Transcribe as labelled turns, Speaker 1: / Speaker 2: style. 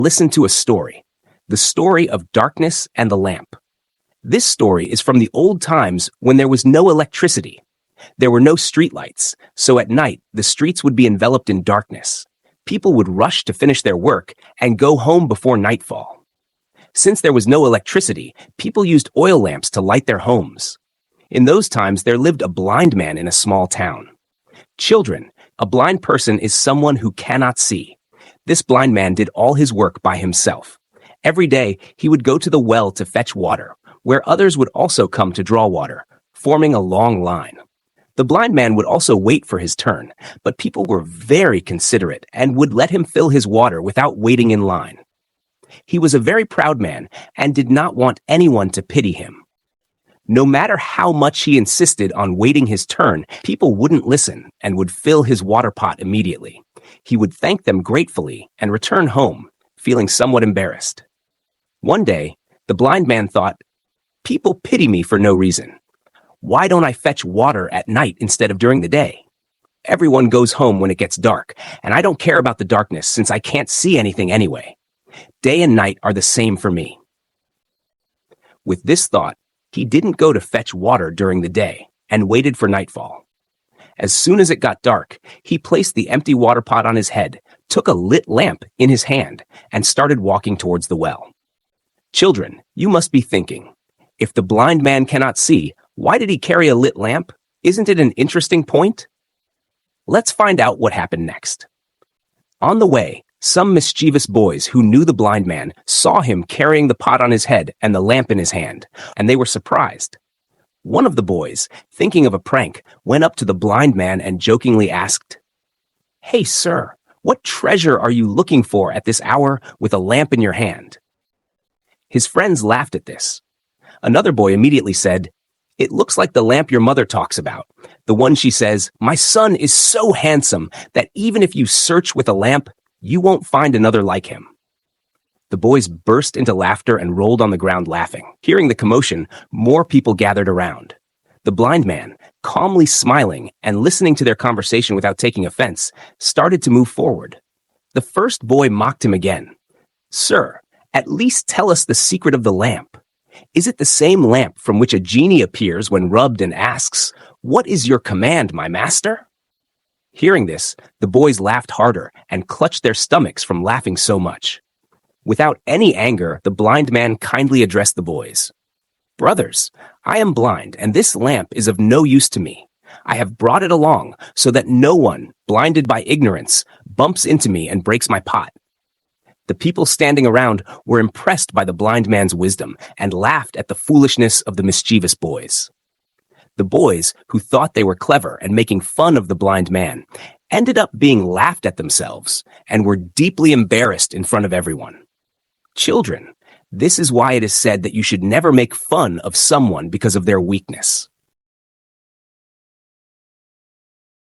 Speaker 1: Listen to a story, the story of darkness and the lamp. This story is from the old times when there was no electricity. There were no streetlights, so at night the streets would be enveloped in darkness. People would rush to finish their work and go home before nightfall. Since there was no electricity, people used oil lamps to light their homes. In those times, there lived a blind man in a small town. Children, a blind person is someone who cannot see. This blind man did all his work by himself. Every day, he would go to the well to fetch water, where others would also come to draw water, forming a long line. The blind man would also wait for his turn, but people were very considerate and would let him fill his water without waiting in line. He was a very proud man and did not want anyone to pity him. No matter how much he insisted on waiting his turn, people wouldn't listen and would fill his water pot immediately. He would thank them gratefully and return home, feeling somewhat embarrassed. One day, the blind man thought, "People pity me for no reason. Why don't I fetch water at night instead of during the day? Everyone goes home when it gets dark, and I don't care about the darkness since I can't see anything anyway. Day and night are the same for me." With this thought, he didn't go to fetch water during the day and waited for nightfall. As soon as it got dark, he placed the empty water pot on his head, took a lit lamp in his hand, and started walking towards the well. Children, you must be thinking, if the blind man cannot see, why did he carry a lit lamp? Isn't it an interesting point? Let's find out what happened next. On the way, some mischievous boys who knew the blind man saw him carrying the pot on his head and the lamp in his hand, and they were surprised. One of the boys, thinking of a prank, went up to the blind man and jokingly asked, "Hey, sir, what treasure are you looking for at this hour with a lamp in your hand?" His friends laughed at this. Another boy immediately said, "It looks like the lamp your mother talks about, the one she says, 'My son is so handsome that even if you search with a lamp, you won't find another like him.'" The boys burst into laughter and rolled on the ground laughing. Hearing the commotion, more people gathered around. The blind man, calmly smiling and listening to their conversation without taking offense, started to move forward. The first boy mocked him again. "Sir, at least tell us the secret of the lamp. Is it the same lamp from which a genie appears when rubbed and asks, 'What is your command, my master?'" Hearing this, the boys laughed harder and clutched their stomachs from laughing so much. Without any anger, the blind man kindly addressed the boys. "Brothers, I am blind, and this lamp is of no use to me. I have brought it along so that no one, blinded by ignorance, bumps into me and breaks my pot." The people standing around were impressed by the blind man's wisdom and laughed at the foolishness of the mischievous boys. The boys, who thought they were clever and making fun of the blind man, ended up being laughed at themselves and were deeply embarrassed in front of everyone. Children, this is why it is said that you should never make fun of someone because of their weakness.